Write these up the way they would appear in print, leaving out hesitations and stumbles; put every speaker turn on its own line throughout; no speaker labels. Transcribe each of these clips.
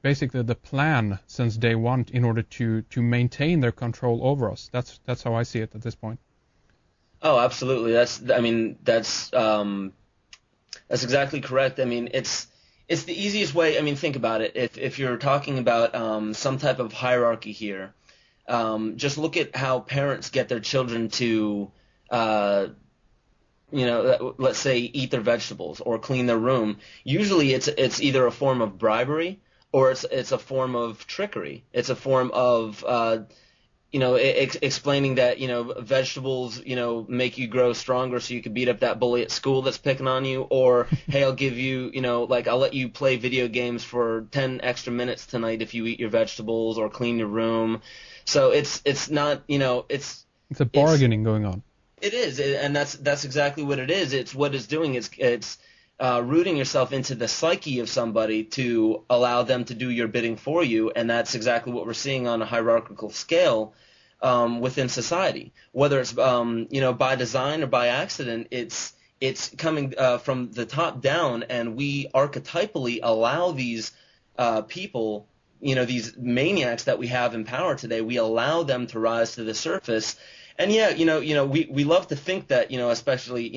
basically the plan since day one in order to maintain their control over us. That's how I see it at this point.
Oh, absolutely. That's exactly correct. I mean, it's the easiest way. I mean, think about it. If you're talking about some type of hierarchy here, just look at how parents get their children to, let's say eat their vegetables or clean their room. Usually, it's either a form of bribery or it's a form of trickery. It's a form of explaining that, vegetables, make you grow stronger so you can beat up that bully at school that's picking on you, or, hey, I'll give you, I'll let you play video games for 10 extra minutes tonight if you eat your vegetables or clean your room. So it's not, it's
a bargaining going on.
It is, and that's exactly what it is. It's what it's doing. It's rooting yourself into the psyche of somebody to allow them to do your bidding for you, and that's exactly what we're seeing on a hierarchical scale within society. Whether it's by design or by accident, it's coming from the top down, and we archetypally allow these people, these maniacs that we have in power today, we allow them to rise to the surface. And we love to think that, especially,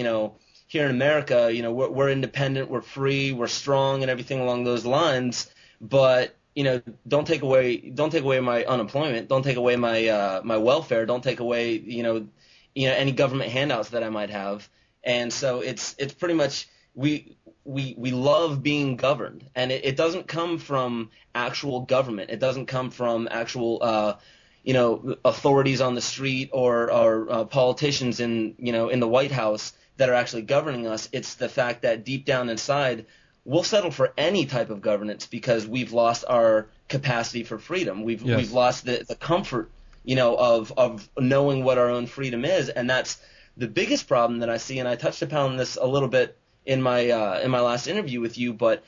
here in America, we're independent, we're free, we're strong, and everything along those lines. But don't take away my unemployment, don't take away my my welfare, don't take away any government handouts that I might have. And so it's pretty much we love being governed, and it doesn't come from actual government. It doesn't come from actual authorities on the street or politicians in the White House that are actually governing us. It's the fact that deep down inside, we'll settle for any type of governance because we've lost our capacity for freedom. We've lost the comfort, of knowing what our own freedom is, and that's the biggest problem that I see. And I touched upon this a little bit in my last interview with you, but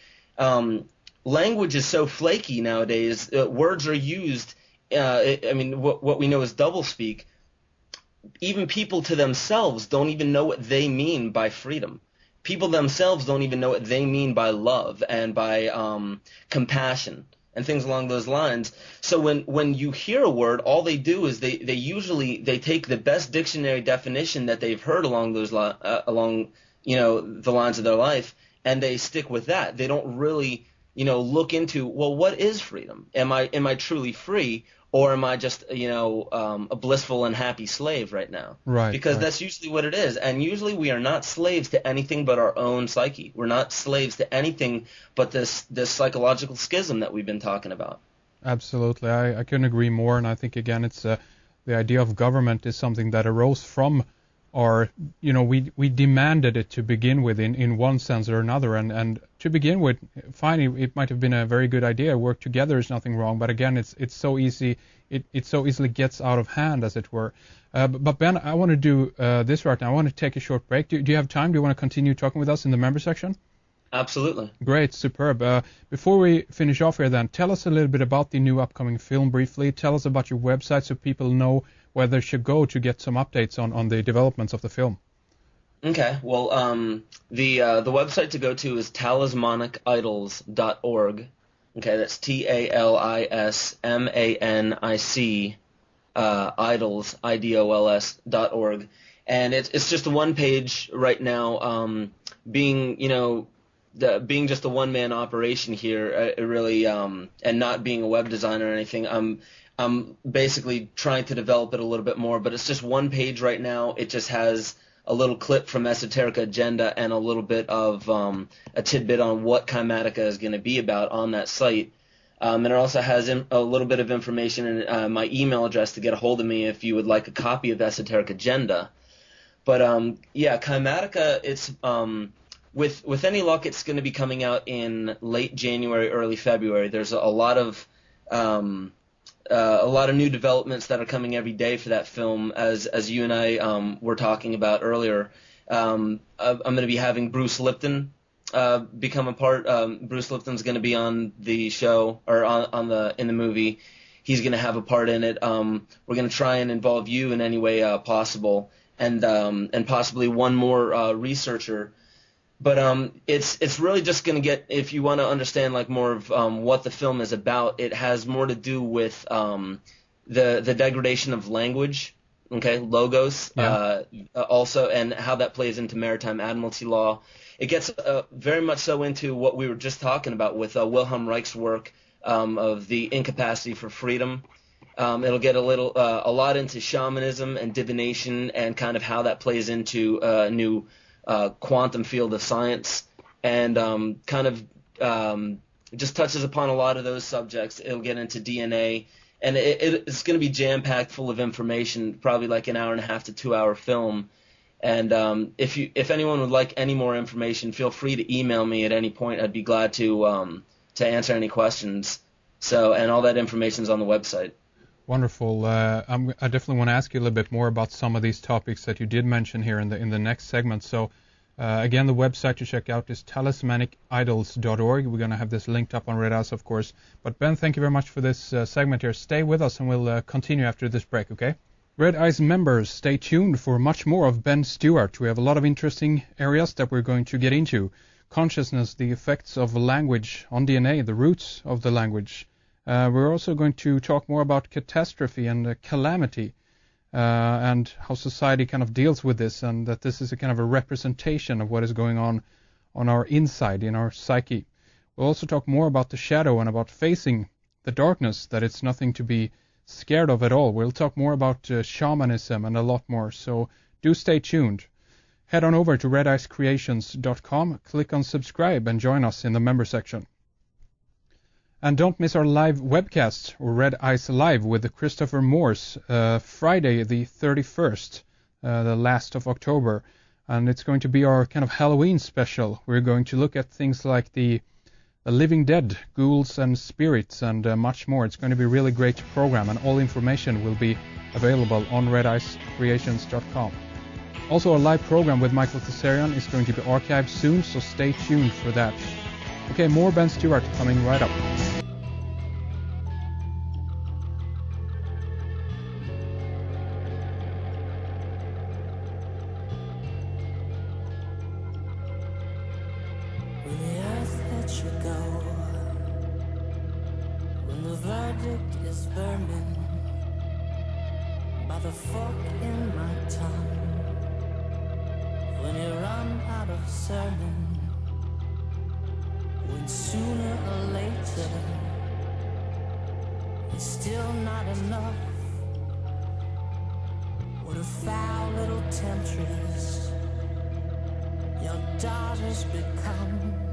language is so flaky nowadays. Words are used. What we know is doublespeak. Even people to themselves don't even know what they mean by freedom. People themselves don't even know what they mean by love and by compassion and things along those lines. So when you hear a word, all they do is they usually take the best dictionary definition that they've heard along those the lines of their life, and they stick with that. They don't really look into, well, what is freedom? Am I truly free? Or am I just, a blissful and happy slave right now?
Right.
Because that's usually what it is. And usually we are not slaves to anything but our own psyche. We're not slaves to anything but this psychological schism that we've been talking about.
Absolutely. I couldn't agree more. And I think, again, it's the idea of government is something that arose from our, we demanded it to begin with in one sense or another. And to begin with, fine, it might have been a very good idea. Work together is nothing wrong. But again, it's so easy. It so easily gets out of hand, as it were. But Ben, I want to do this right now. I want to take a short break. Do you have time? Do you want to continue talking with us in the member section?
Absolutely.
Great, superb. Before we finish off here then, tell us a little bit about the new upcoming film briefly. Tell us about your website so people know where they should go to get some updates on the developments of the film.
Okay, well, the website to go to is talismanicIdols.org. Okay, that's TALISMANIC idols.org, and it's just a one page right now. Being just a one-man operation here, it really, and not being a web designer or anything, I'm basically trying to develop it a little bit more, but it's just one page right now. It just has a little clip from Esoteric Agenda and a little bit of a tidbit on what Kymatica is going to be about on that site. And it also has a little bit of information and my email address to get a hold of me if you would like a copy of Esoteric Agenda. But Kymatica, it's with any luck, it's going to be coming out in late January, early February. There's a lot of new developments that are coming every day for that film, as you and I were talking about earlier. I'm going to be having Bruce Lipton become a part. Bruce Lipton's going to be on the show or in the movie. He's going to have a part in it. We're going to try and involve you in any way possible, and possibly one more researcher But it's really just going to get, if you want to understand like more of what the film is about, it has more to do with the degradation of language, okay, logos, also, and how that plays into maritime admiralty law. It gets very much so into what we were just talking about with Wilhelm Reich's work of the incapacity for freedom. It'll get a lot into shamanism and divination and kind of how that plays into a new quantum field of science, and just touches upon a lot of those subjects. It'll get into DNA, and it's going to be jam-packed full of information, probably like an hour and a half to 2 hour film. And if anyone would like any more information, feel free to email me at any point. I'd be glad to answer any questions. So, and all that information is on the website.
Wonderful. I definitely want to ask you a little bit more about some of these topics that you did mention here in the next segment. So, again, the website to check out is talismanicidols.org. We're going to have this linked up on Red Ice, of course. But Ben, thank you very much for this segment here. Stay with us, and we'll continue after this break, okay? Red Ice members, stay tuned for much more of Ben Stewart. We have a lot of interesting areas that we're going to get into. Consciousness, the effects of language on DNA, the roots of the language. We're also going to talk more about catastrophe and calamity, and how society kind of deals with this, and that this is a kind of a representation of what is going on our inside, in our psyche. We'll also talk more about the shadow and about facing the darkness, that it's nothing to be scared of at all. We'll talk more about shamanism and a lot more, so do stay tuned. Head on over to redicecreations.com, click on subscribe, and join us in the member section. And don't miss our live webcast, or Red Ice Live, with Christopher Morse, Friday the 31st, the last of October. And it's going to be our kind of Halloween special. We're going to look at things like the living dead, ghouls and spirits, and much more. It's going to be a really great program, and all information will be available on redicecreations.com. Also, our live program with Michael Tessarian is going to be archived soon, so stay tuned for that. Okay, more Ben Stewart coming right up.
When the earth lets you go, when the verdict is burning by the fork in my tongue, when you run out of sermon, when sooner or later it's still not enough, when a foul little temptress your daughters become,